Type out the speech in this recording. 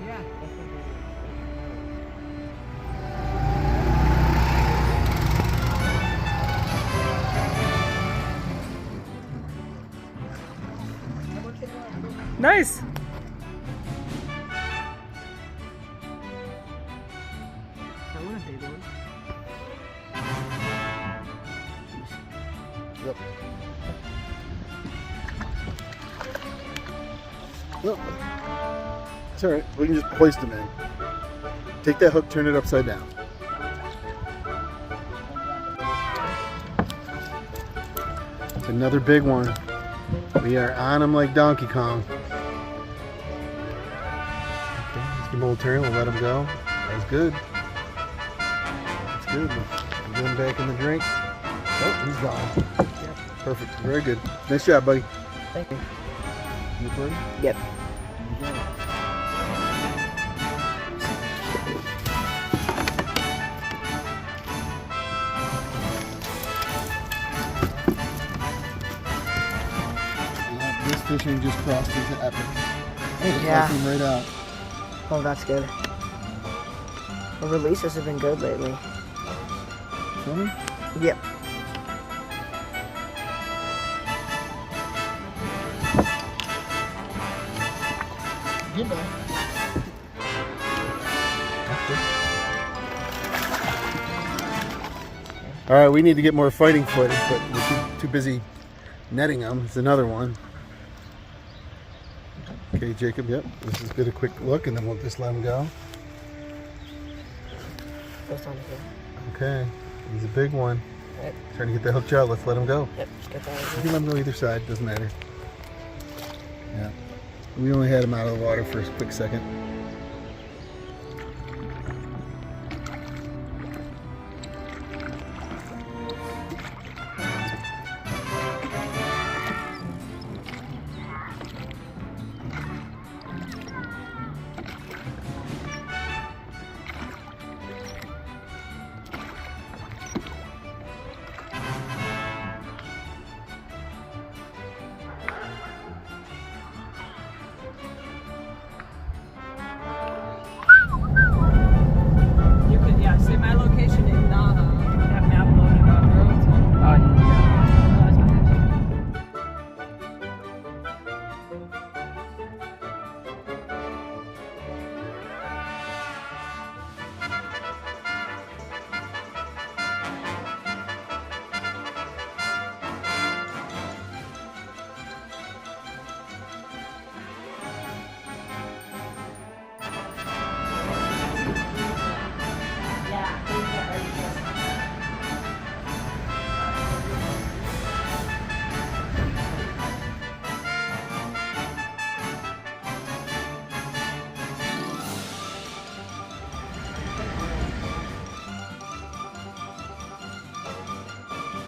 Yeah. Nice. I want a big one. Yep. Well, it's all right. We can just hoist them in. Take that hook, turn it upside down. It's another big one. We are on them like Donkey Kong. Okay, Mr. Molter, we'll let him go. That was good. That's good. We'll get him back in the drink. Oh, he's gone. Perfect. Very good. Nice job, buddy. Thank you. You ready? Yep. This fishing just crossed into epic. Oh, it's Yeah. popping right out. Oh, that's good. The releases have been good lately. Show me? Yep. Get back. All right, we need to get more fighting footage, but we're too busy netting them. It's another one. Okay, Jacob, yep. Let's just get a quick look and then we'll just let him go. Goes on here. Okay, he's a big one. Yep. Trying to get that hooked out. Let's let him go. Yep. Just get that. You can let him go either side, doesn't matter. Yeah. We only had him out of the water for a quick second.